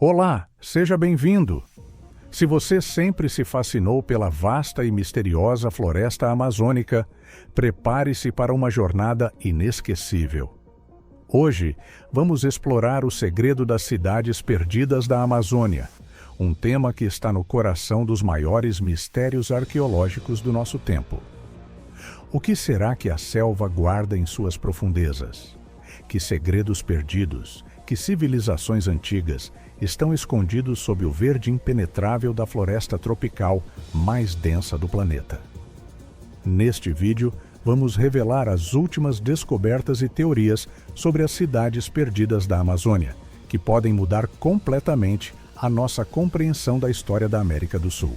Olá, seja bem-vindo! Se você sempre se fascinou pela vasta e misteriosa floresta amazônica, prepare-se para uma jornada inesquecível. Hoje, vamos explorar o segredo das cidades perdidas da Amazônia, um tema que está no coração dos maiores mistérios arqueológicos do nosso tempo. O que será que a selva guarda em suas profundezas? Que segredos perdidos, que civilizações antigas estão escondidos sob o verde impenetrável da floresta tropical mais densa do planeta? Neste vídeo, vamos revelar as últimas descobertas e teorias sobre as cidades perdidas da Amazônia, que podem mudar completamente a nossa compreensão da história da América do Sul.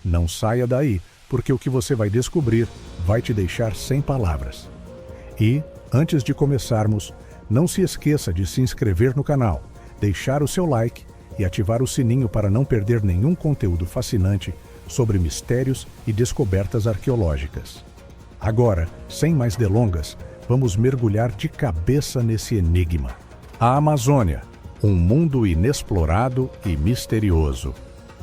Não saia daí, porque o que você vai descobrir vai te deixar sem palavras. E, antes de começarmos, não se esqueça de se inscrever no canal, deixar o seu like e ativar o sininho para não perder nenhum conteúdo fascinante sobre mistérios e descobertas arqueológicas. Agora, sem mais delongas, vamos mergulhar de cabeça nesse enigma. A Amazônia, um mundo inexplorado e misterioso.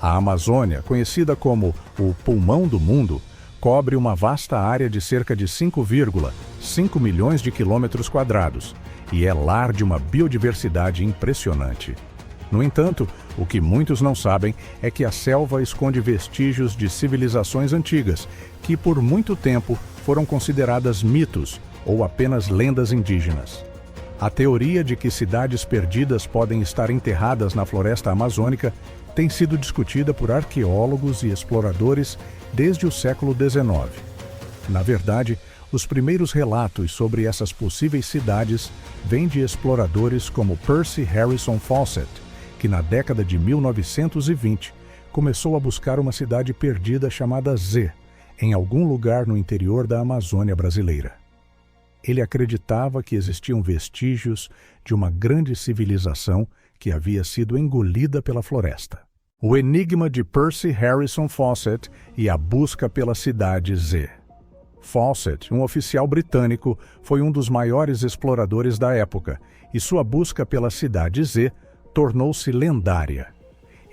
A Amazônia, conhecida como o pulmão do mundo, cobre uma vasta área de cerca de 5,5 milhões de quilômetros quadrados e é lar de uma biodiversidade impressionante. No entanto, o que muitos não sabem é que a selva esconde vestígios de civilizações antigas que, por muito tempo, foram consideradas mitos ou apenas lendas indígenas. A teoria de que cidades perdidas podem estar enterradas na floresta amazônica tem sido discutida por arqueólogos e exploradores desde o século XIX. Na verdade, os primeiros relatos sobre essas possíveis cidades vêm de exploradores como Percy Harrison Fawcett, que na década de 1920 começou a buscar uma cidade perdida chamada Z, em algum lugar no interior da Amazônia brasileira. Ele acreditava que existiam vestígios de uma grande civilização que havia sido engolida pela floresta. O enigma de Percy Harrison Fawcett e a busca pela cidade Z. Fawcett, um oficial britânico, foi um dos maiores exploradores da época, e sua busca pela cidade Z tornou-se lendária.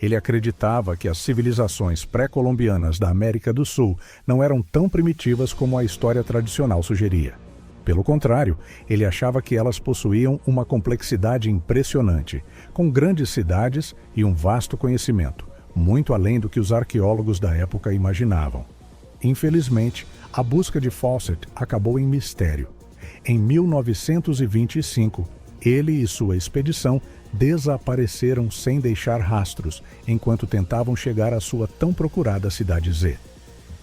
Ele acreditava que as civilizações pré-colombianas da América do Sul não eram tão primitivas como a história tradicional sugeria. Pelo contrário, ele achava que elas possuíam uma complexidade impressionante, com grandes cidades e um vasto conhecimento, muito além do que os arqueólogos da época imaginavam. Infelizmente, a busca de Fawcett acabou em mistério. Em 1925, ele e sua expedição desapareceram sem deixar rastros, enquanto tentavam chegar à sua tão procurada cidade Z.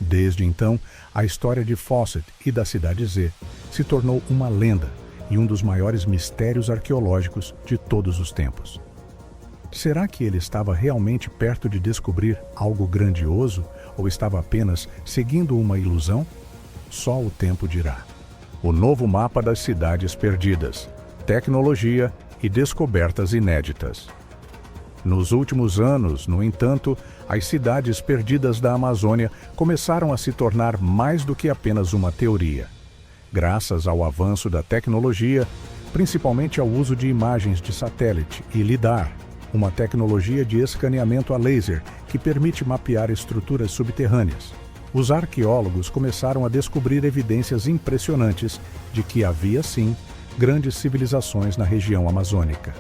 Desde então, a história de Fawcett e da cidade Z se tornou uma lenda e um dos maiores mistérios arqueológicos de todos os tempos. Será que ele estava realmente perto de descobrir algo grandioso ou estava apenas seguindo uma ilusão? Só o tempo dirá. O novo mapa das cidades perdidas, tecnologia e descobertas inéditas. Nos últimos anos, no entanto, as cidades perdidas da Amazônia começaram a se tornar mais do que apenas uma teoria. Graças ao avanço da tecnologia, principalmente ao uso de imagens de satélite e LIDAR, uma tecnologia de escaneamento a laser que permite mapear estruturas subterrâneas, os arqueólogos começaram a descobrir evidências impressionantes de que havia, sim, grandes civilizações na região amazônica.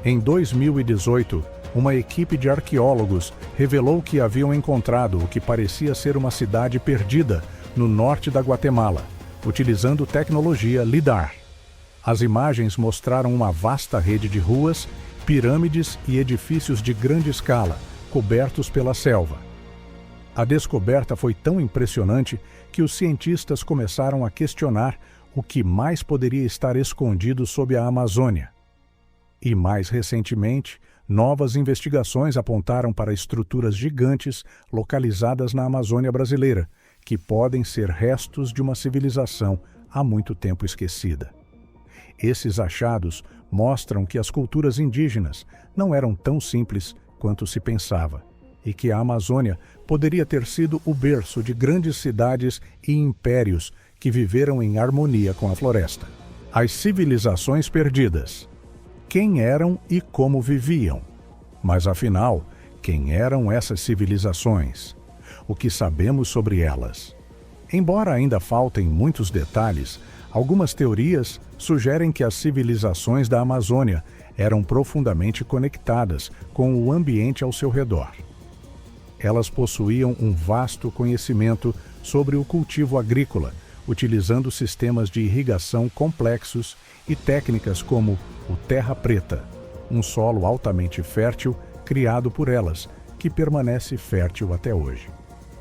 Em 2018, uma equipe de arqueólogos revelou que haviam encontrado o que parecia ser uma cidade perdida no norte da Guatemala, utilizando tecnologia LIDAR. As imagens mostraram uma vasta rede de ruas, pirâmides e edifícios de grande escala, cobertos pela selva. A descoberta foi tão impressionante que os cientistas começaram a questionar o que mais poderia estar escondido sob a Amazônia. E mais recentemente, novas investigações apontaram para estruturas gigantes localizadas na Amazônia brasileira, que podem ser restos de uma civilização há muito tempo esquecida. Esses achados mostram que as culturas indígenas não eram tão simples quanto se pensava, e que a Amazônia poderia ter sido o berço de grandes cidades e impérios que viveram em harmonia com a floresta. As civilizações perdidas. Quem eram e como viviam? Mas afinal, quem eram essas civilizações? O que sabemos sobre elas? Embora ainda faltem muitos detalhes, algumas teorias sugerem que as civilizações da Amazônia eram profundamente conectadas com o ambiente ao seu redor. Elas possuíam um vasto conhecimento sobre o cultivo agrícola, utilizando sistemas de irrigação complexos e técnicas como o terra preta, um solo altamente fértil criado por elas, que permanece fértil até hoje.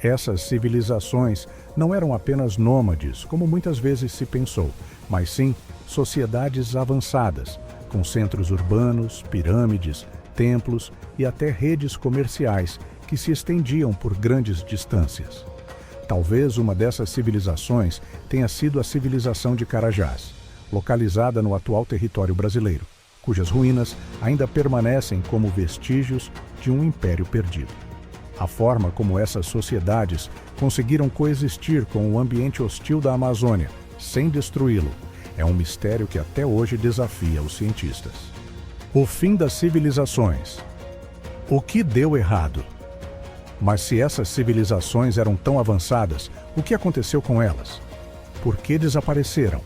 Essas civilizações não eram apenas nômades, como muitas vezes se pensou, mas sim sociedades avançadas, com centros urbanos, pirâmides, templos e até redes comerciais que se estendiam por grandes distâncias. Talvez uma dessas civilizações tenha sido a civilização de Carajás, localizada no atual território brasileiro, cujas ruínas ainda permanecem como vestígios de um império perdido. A forma como essas sociedades conseguiram coexistir com o ambiente hostil da Amazônia, sem destruí-lo, é um mistério que até hoje desafia os cientistas. O fim das civilizações. O que deu errado? Mas se essas civilizações eram tão avançadas, o que aconteceu com elas? Por que desapareceram?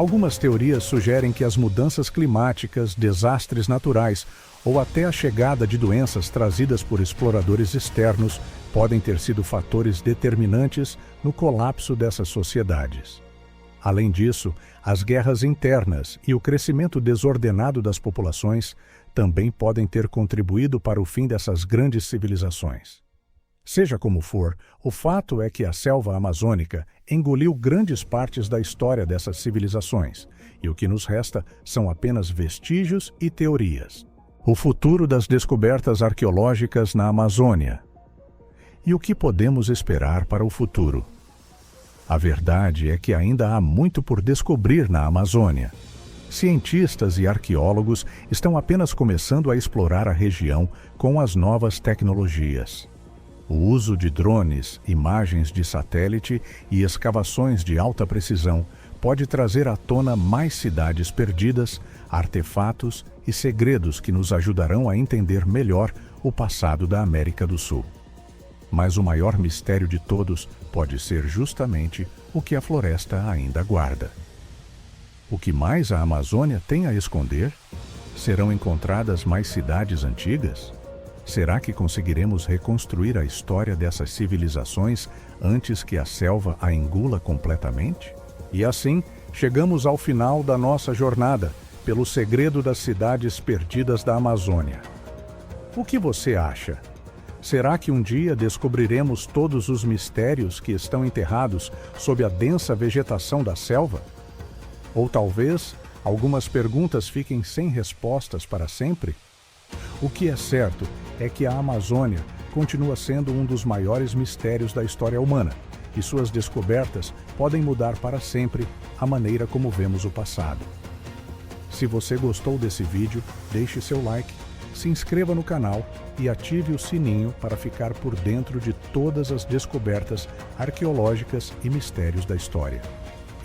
Algumas teorias sugerem que as mudanças climáticas, desastres naturais ou até a chegada de doenças trazidas por exploradores externos podem ter sido fatores determinantes no colapso dessas sociedades. Além disso, as guerras internas e o crescimento desordenado das populações também podem ter contribuído para o fim dessas grandes civilizações. Seja como for, o fato é que a selva amazônica engoliu grandes partes da história dessas civilizações, e o que nos resta são apenas vestígios e teorias. O futuro das descobertas arqueológicas na Amazônia. E o que podemos esperar para o futuro? A verdade é que ainda há muito por descobrir na Amazônia. Cientistas e arqueólogos estão apenas começando a explorar a região com as novas tecnologias. O uso de drones, imagens de satélite e escavações de alta precisão pode trazer à tona mais cidades perdidas, artefatos e segredos que nos ajudarão a entender melhor o passado da América do Sul. Mas o maior mistério de todos pode ser justamente o que a floresta ainda guarda. O que mais a Amazônia tem a esconder? Serão encontradas mais cidades antigas? Será que conseguiremos reconstruir a história dessas civilizações antes que a selva a engula completamente? E assim, chegamos ao final da nossa jornada pelo segredo das cidades perdidas da Amazônia. O que você acha? Será que um dia descobriremos todos os mistérios que estão enterrados sob a densa vegetação da selva? Ou talvez algumas perguntas fiquem sem respostas para sempre? O que é certo é que a Amazônia continua sendo um dos maiores mistérios da história humana, e suas descobertas podem mudar para sempre a maneira como vemos o passado. Se você gostou desse vídeo, deixe seu like, se inscreva no canal e ative o sininho para ficar por dentro de todas as descobertas arqueológicas e mistérios da história.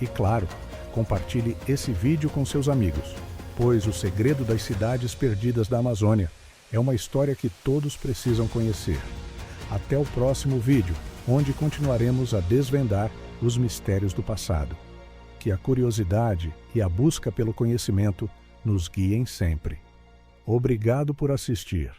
E claro, compartilhe esse vídeo com seus amigos, pois o segredo das cidades perdidas da Amazônia é uma história que todos precisam conhecer. Até o próximo vídeo, onde continuaremos a desvendar os mistérios do passado. Que a curiosidade e a busca pelo conhecimento nos guiem sempre. Obrigado por assistir.